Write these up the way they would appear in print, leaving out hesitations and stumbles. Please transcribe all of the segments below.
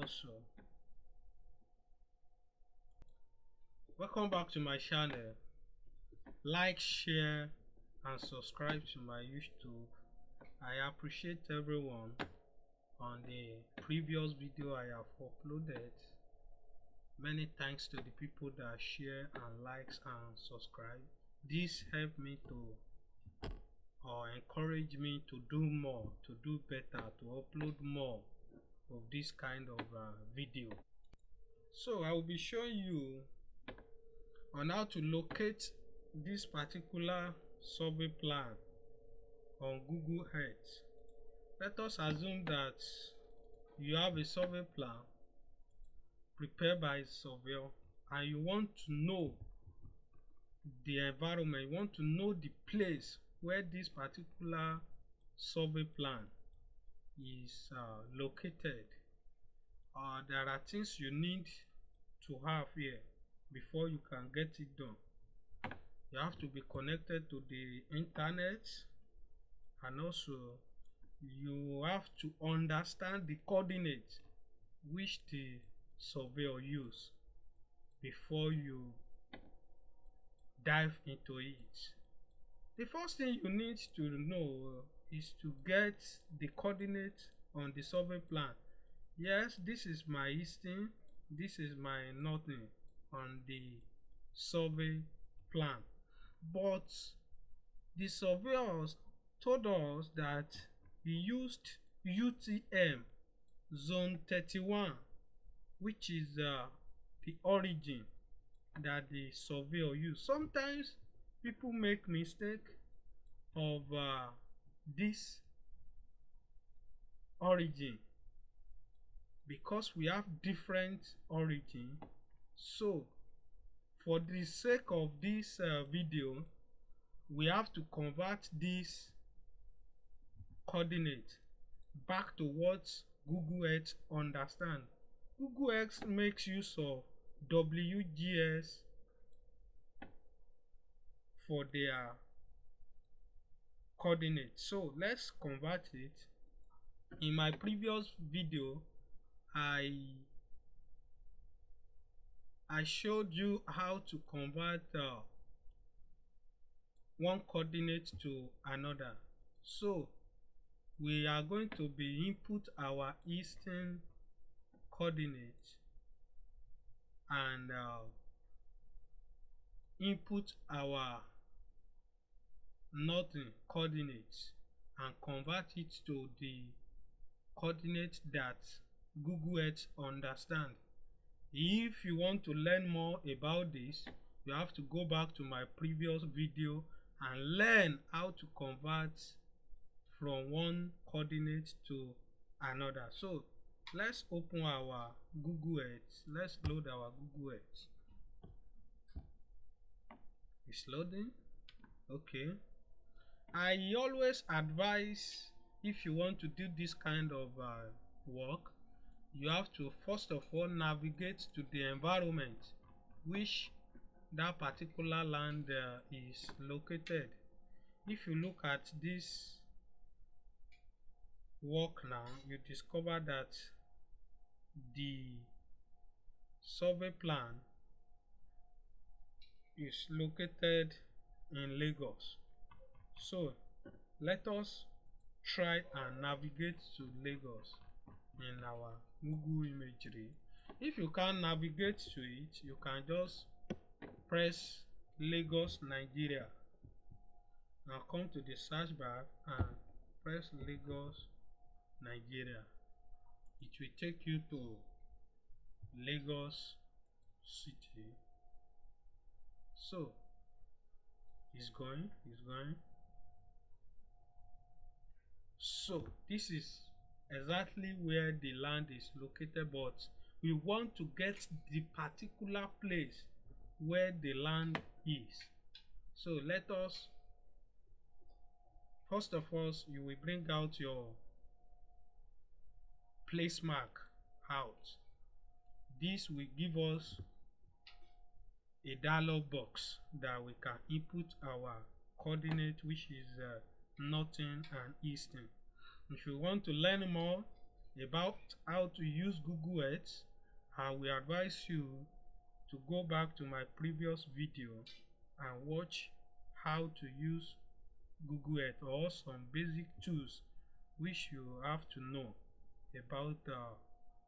also. Welcome back to my channel. Like, share and subscribe to my YouTube. I appreciate everyone on the previous video I have uploaded. Many thanks to the people that share and likes and subscribe. This helped me to encourage me to do more, to do better, to upload more of this kind of video. So I will be showing you on how to locate this particular survey plan on Google Earth. Let us assume that you have a survey plan prepared by a surveyor and you want to know the environment, you want to know the place where this particular survey plan is located. There are things you need to have here before you can get it done. You have to be connected to the internet, and also you have to understand the coordinates which the surveyor use before you dive into it. The first thing you need to know is to get the coordinates on the survey plan. Yes, this is my easting, this is my northing on the survey plan. But the surveyors told us that he used UTM zone 31, which is the origin that the surveyor used. Sometimes people make mistake of this origin because we have different origin. So for the sake of this video, we have to convert this coordinate back to what Google Earth understand. Google Earth makes use of WGS for their coordinates. So let's convert it. In my previous video, I showed you how to convert one coordinate to another. So we are going to be input our eastern coordinate and input our northern coordinates and convert it to the coordinate that Google Earth understand. If you want to learn more about this, you have to go back to my previous video and learn how to convert from one coordinate to another. So let's open our Google Earth. Let's load our Google Earth. It's loading. Okay. I always advise, if you want to do this kind of work, you have to first of all navigate to the environment which that particular land is located. If you look at this work now, you discover that the survey plan is located in Lagos. So let us try and navigate to Lagos in our Google imagery. If you can't navigate to it, you can just press Lagos, Nigeria. Now come to the search bar and press Lagos, Nigeria. It will take you to Lagos city. So it's going. So this is exactly where the land is located, but we want to get the particular place where the land is. So let us, first of all, you will bring out your place mark out. This will give us a dialog box that we can input our coordinate, which is northern and eastern. If you want to learn more, about how to use Google Earth, I will advise you to go back to my previous video and watch how to use Google Earth or some basic tools which you have to know about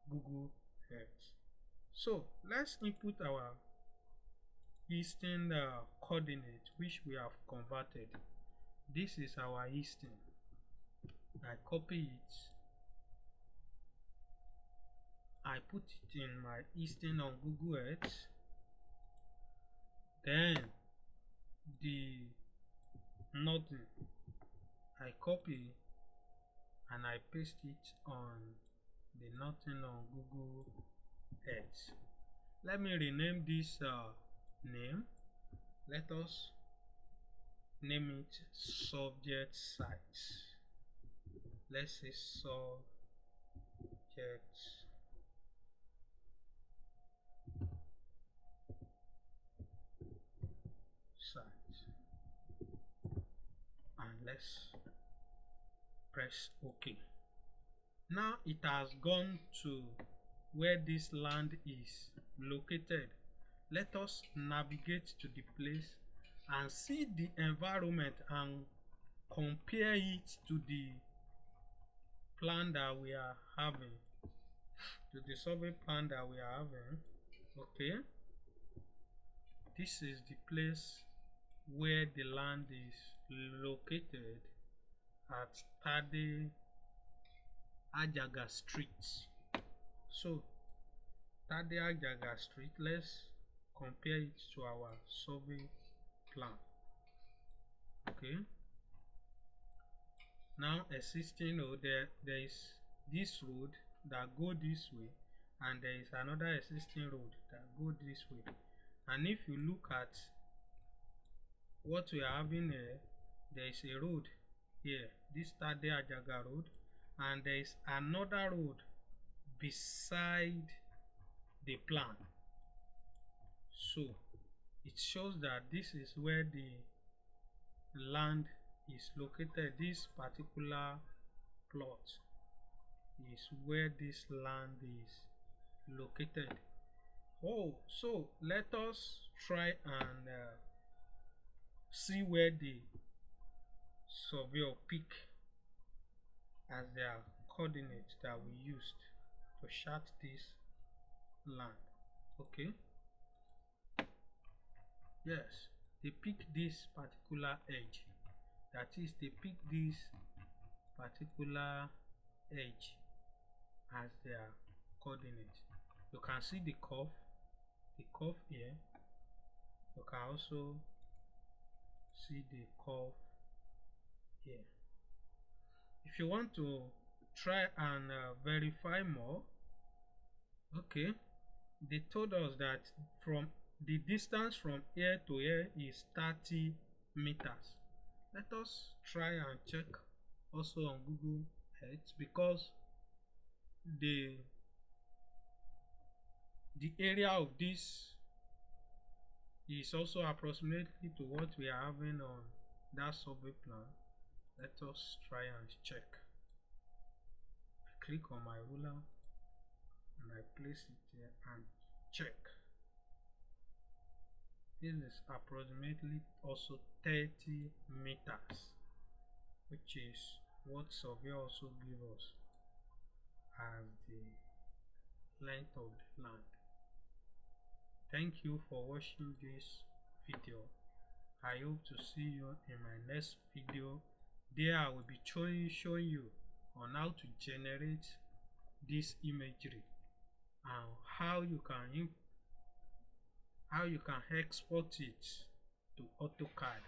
Google Earth. So let's input our eastern coordinate which we have converted. This is our eastern. I copy it. I put it in my eastern on Google Earth. Then the northern, I copy and I paste it on the northern on Google Earth. Let me rename this name. Let us name it subject site. Let's say subject site, and let's press OK. Now it has gone to where this land is located. Let us navigate to the place and see the environment and compare it to the plan that we are having, to the survey plan that we are having. Okay, this is the place where the land is located at Tade Ajaga Street. So Tade Ajaga Street, let's compare it to our survey plan. Okay, now existing road, there is this road that go this way, and there is another existing road that go this way. And if you look at what we are having here, there is a road here, this Tade Ajaga road, and there is another road beside the plan. So it shows that this is where the land is located. This particular plot is where this land is located. Oh, so let us try and see where the surveyor pick as their coordinates that we used to chart this land. Okay, yes, they pick this particular edge, that is, they pick this particular edge as their coordinate. You can see the curve here. You can also see the curve here. If you want to try and verify more, okay, they told us that from the distance from here to here is 30 meters. Let us try and check also on Google Earth, because the area of this is also approximately to what we are having on that survey plan. Let us try and check. I click on my ruler and I place it here and check. This is approximately also 30 meters, which is what surveyor also give us as the length of the land. Thank you for watching this video. I hope to see you in my next video. There I will be showing you on how to generate this imagery and how you can export it to AutoCAD.